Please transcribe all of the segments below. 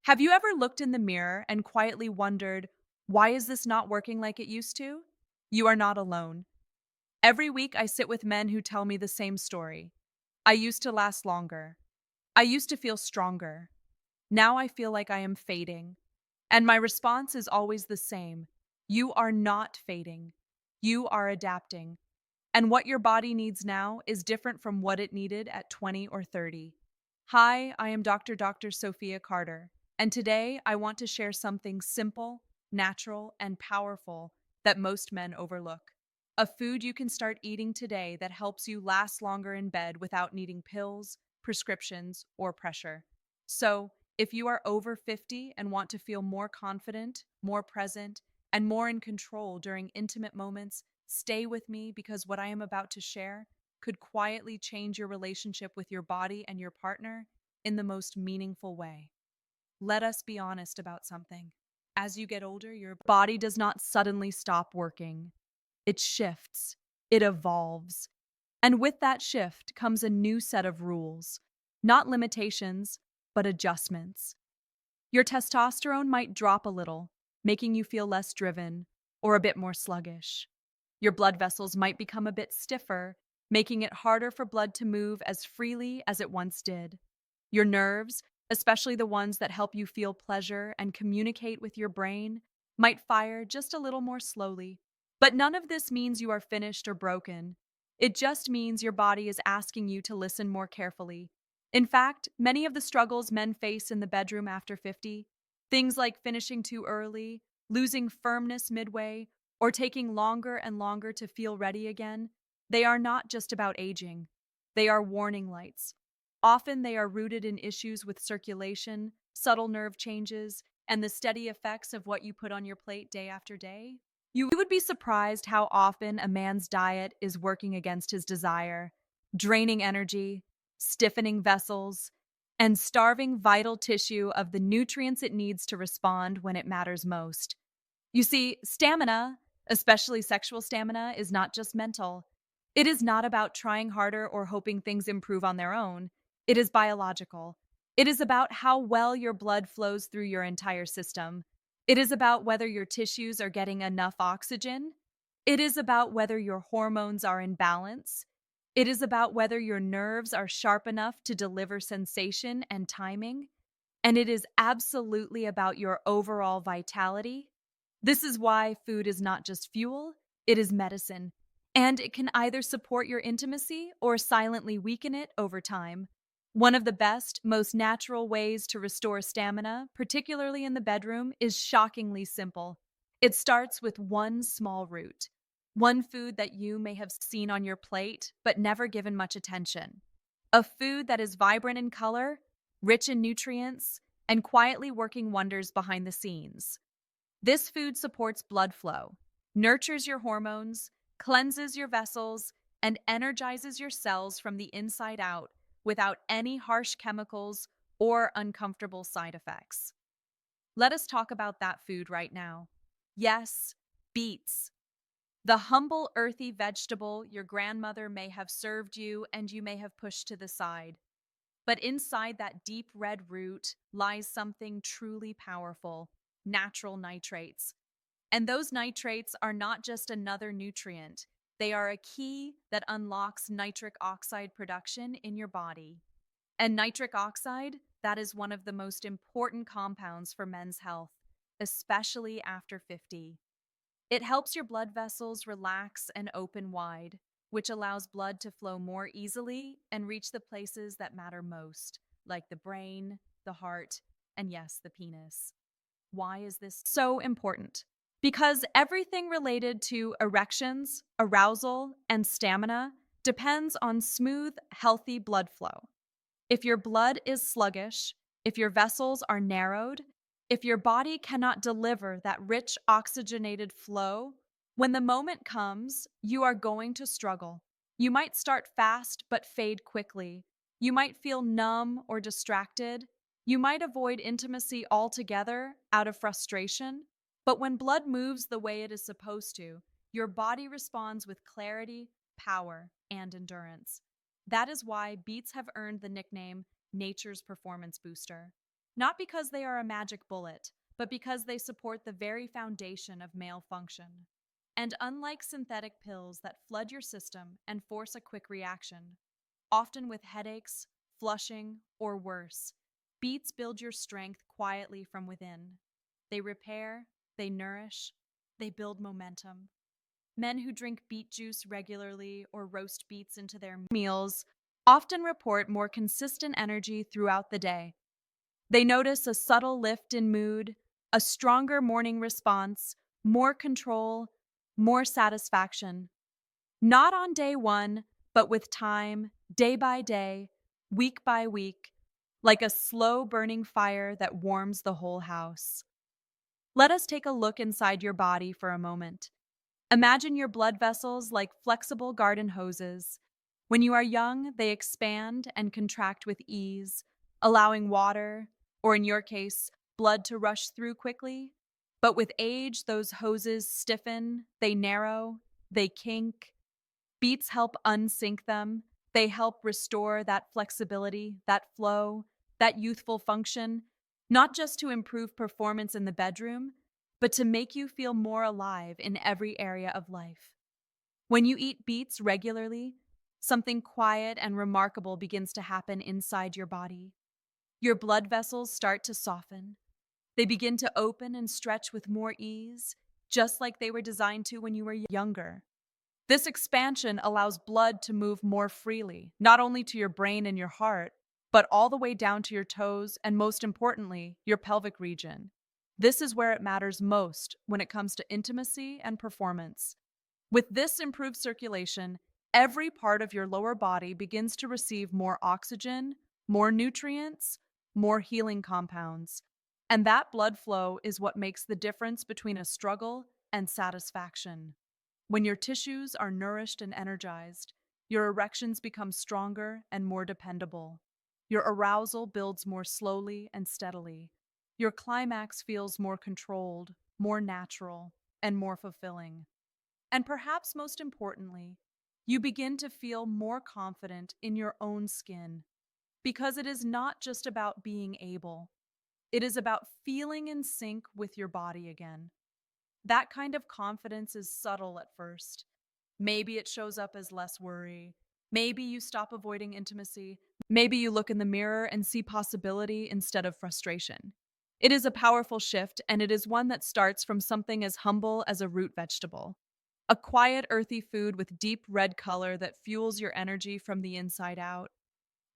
Have you ever looked in the mirror and quietly wondered, why is this not working like it used to? You are not alone. Every week, I sit with men who tell me the same story. I used to last longer. I used to feel stronger. Now I feel like I am fading. And my response is always the same. You are not fading. You are adapting. And what your body needs now is different from what it needed at 20 or 30. Hi, I am Dr. Sophia Carter, and today I want to share something simple, natural, and powerful that most men overlook. A food you can start eating today that helps you last longer in bed without needing pills, prescriptions, or pressure. So, if you are over 50 and want to feel more confident, more present, and more in control during intimate moments, stay with me because what I am about to share could quietly change your relationship with your body and your partner in the most meaningful way. Let us be honest about something. As you get older, your body does not suddenly stop working. It shifts, it evolves. And with that shift comes a new set of rules, not limitations, but adjustments. Your testosterone might drop a little, making you feel less driven or a bit more sluggish. Your blood vessels might become a bit stiffer, making it harder for blood to move as freely as it once did. Your nerves, especially the ones that help you feel pleasure and communicate with your brain, might fire just a little more slowly. But none of this means you are finished or broken. It just means your body is asking you to listen more carefully. In fact, many of the struggles men face in the bedroom after 50, things like finishing too early, losing firmness midway, or taking longer and longer to feel ready again, they are not just about aging. They are warning lights. Often they are rooted in issues with circulation, subtle nerve changes, and the steady effects of what you put on your plate day after day. You would be surprised how often a man's diet is working against his desire, draining energy, stiffening vessels, and starving vital tissue of the nutrients it needs to respond when it matters most. You see, stamina, especially sexual stamina, is not just mental. It is not about trying harder or hoping things improve on their own. It is biological. It is about how well your blood flows through your entire system. It is about whether your tissues are getting enough oxygen. It is about whether your hormones are in balance. It is about whether your nerves are sharp enough to deliver sensation and timing. And it is absolutely about your overall vitality. This is why food is not just fuel, it is medicine. And it can either support your intimacy or silently weaken it over time. One of the best, most natural ways to restore stamina, particularly in the bedroom, is shockingly simple. It starts with one small root, one food that you may have seen on your plate but never given much attention. A food that is vibrant in color, rich in nutrients, and quietly working wonders behind the scenes. This food supports blood flow, nurtures your hormones, cleanses your vessels, and energizes your cells from the inside out without any harsh chemicals or uncomfortable side effects. Let us talk about that food right now. Yes, beets. The humble, earthy vegetable your grandmother may have served you and you may have pushed to the side. But inside that deep red root lies something truly powerful: natural nitrates. And those nitrates are not just another nutrient, they are a key that unlocks nitric oxide production in your body. And nitric oxide, that is one of the most important compounds for men's health, especially after 50. It helps your blood vessels relax and open wide, which allows blood to flow more easily and reach the places that matter most, like the brain, the heart, and yes, the penis. Why is this so important? Because everything related to erections, arousal, and stamina depends on smooth, healthy blood flow. If your blood is sluggish, if your vessels are narrowed, if your body cannot deliver that rich oxygenated flow, when the moment comes, you are going to struggle. You might start fast but fade quickly. You might feel numb or distracted. You might avoid intimacy altogether out of frustration. But when blood moves the way it is supposed to, your body responds with clarity, power, and endurance. That is why beets have earned the nickname nature's performance booster. not because they are a magic bullet, but because they support the very foundation of male function. And unlike synthetic pills that flood your system and force a quick reaction, often with headaches, flushing, or worse, beets build your strength quietly from within. They repair, they nourish, they build momentum. Men who drink beet juice regularly or roast beets into their meals often report more consistent energy throughout the day. They notice a subtle lift in mood, a stronger morning response, more control, more satisfaction. Not on day one, but with time, day by day, week by week, like a slow burning fire that warms the whole house. Let us take a look inside your body for a moment. Imagine your blood vessels like flexible garden hoses. When you are young, they expand and contract with ease, allowing water, or in your case, blood to rush through quickly. But with age, those hoses stiffen, they narrow, they kink. Beats help unsync them. They help restore that flexibility, that flow, that youthful function, not just to improve performance in the bedroom, but to make you feel more alive in every area of life. When you eat beets regularly, something quiet and remarkable begins to happen inside your body. Your blood vessels start to soften. They begin to open and stretch with more ease, just like they were designed to when you were younger. This expansion allows blood to move more freely, not only to your brain and your heart, but all the way down to your toes and, most importantly, your pelvic region. This is where it matters most when it comes to intimacy and performance. With this improved circulation, every part of your lower body begins to receive more oxygen, more nutrients, more healing compounds. And that blood flow is what makes the difference between a struggle and satisfaction. When your tissues are nourished and energized, your erections become stronger and more dependable. Your arousal builds more slowly and steadily. Your climax feels more controlled, more natural, and more fulfilling. And perhaps most importantly, you begin to feel more confident in your own skin because it is not just about being able, it is about feeling in sync with your body again. That kind of confidence is subtle at first. Maybe it shows up as less worry. Maybe you stop avoiding intimacy. Maybe you look in the mirror and see possibility instead of frustration. It is a powerful shift, and it is one that starts from something as humble as a root vegetable. A quiet, earthy food with deep red color that fuels your energy from the inside out.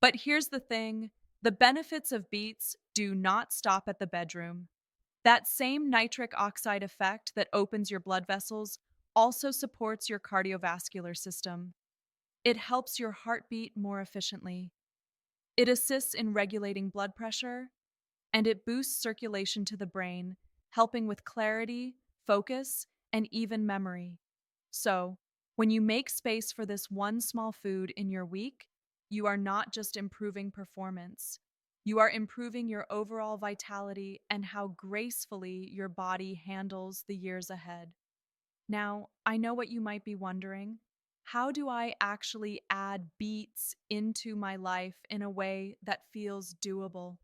But here's the thing, the benefits of beets do not stop at the bedroom. That same nitric oxide effect that opens your blood vessels also supports your cardiovascular system. It helps your heart beat more efficiently. It assists in regulating blood pressure, and it boosts circulation to the brain, helping with clarity, focus, and even memory. So, when you make space for this one small food in your week, you are not just improving performance. You are improving your overall vitality and how gracefully your body handles the years ahead. Now, I know what you might be wondering. How do I actually add beets into my life in a way that feels doable?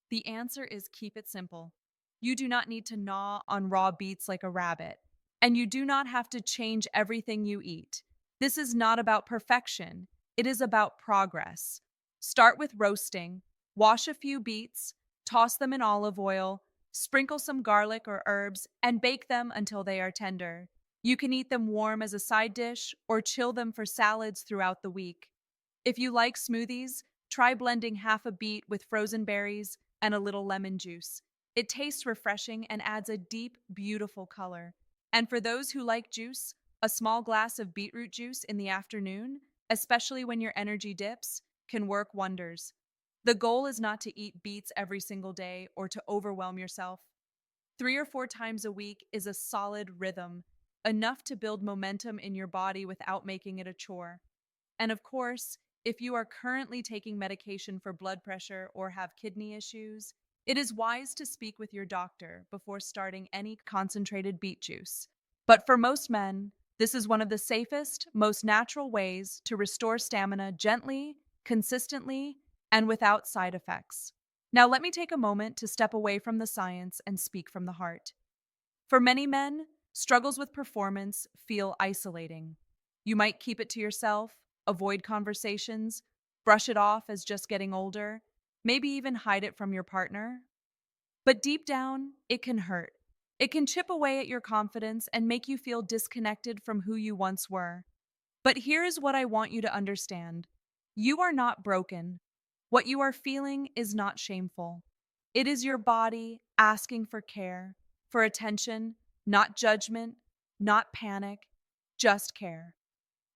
The answer is keep it simple. You do not need to gnaw on raw beets like a rabbit, and you do not have to change everything you eat. This is not about perfection, it is about progress. Start with roasting, wash a few beets, toss them in olive oil, sprinkle some garlic or herbs, and bake them until they are tender. You can eat them warm as a side dish or chill them for salads throughout the week. If you like smoothies, try blending half a beet with frozen berries and a little lemon juice. It tastes refreshing and adds a deep, beautiful color. And for those who like juice, a small glass of beetroot juice in the afternoon, especially when your energy dips, can work wonders. The goal is not to eat beets every single day or to overwhelm yourself. 3 or 4 times a week is a solid rhythm, enough to build momentum in your body without making it a chore. And of course, if you are currently taking medication for blood pressure or have kidney issues, it is wise to speak with your doctor before starting any concentrated beet juice. But for most men, this is one of the safest, most natural ways to restore stamina gently, consistently, and without side effects. Now, let me take a moment to step away from the science and speak from the heart. For many men, struggles with performance feel isolating. You might keep it to yourself, avoid conversations, brush it off as just getting older, maybe even hide it from your partner. But deep down, it can hurt. It can chip away at your confidence and make you feel disconnected from who you once were. But here is what I want you to understand: you are not broken. What you are feeling is not shameful. It is your body asking for care, for attention, not judgment, not panic, just care.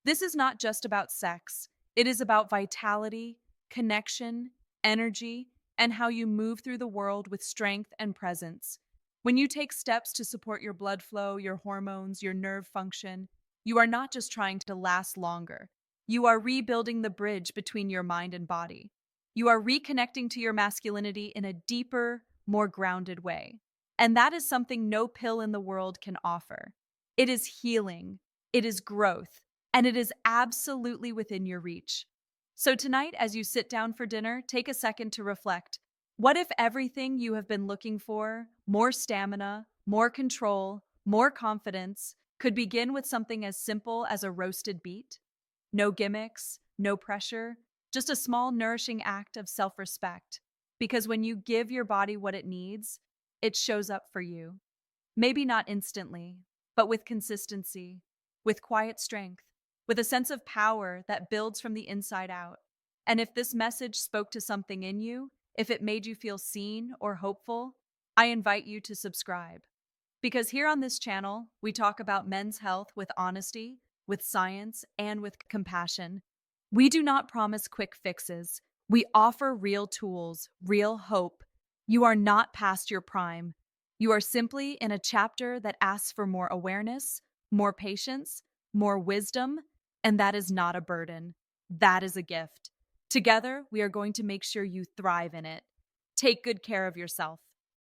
This is not just about sex, it is about vitality, connection, energy, and how you move through the world with strength and presence. When you take steps to support your blood flow, your hormones, your nerve function, you are not just trying to last longer. You are rebuilding the bridge between your mind and body. You are reconnecting to your masculinity in a deeper, more grounded way. And that is something no pill in the world can offer. It is healing, it is growth, and it is absolutely within your reach. So tonight, as you sit down for dinner, take a second to reflect. What if everything you have been looking for, more stamina, more control, more confidence, could begin with something as simple as a roasted beet? No gimmicks, no pressure, just a small, nourishing act of self respect. Because when you give your body what it needs, it shows up for you. Maybe not instantly, but with consistency, with quiet strength, with a sense of power that builds from the inside out. And if this message spoke to something in you, if it made you feel seen or hopeful, I invite you to subscribe. Because here on this channel, we talk about men's health with honesty, with science, and with compassion. We do not promise quick fixes. We offer real tools, real hope. You are not past your prime. You are simply in a chapter that asks for more awareness, more patience, more wisdom, and that is not a burden. That is a gift. Together, we are going to make sure you thrive in it. Take good care of yourself.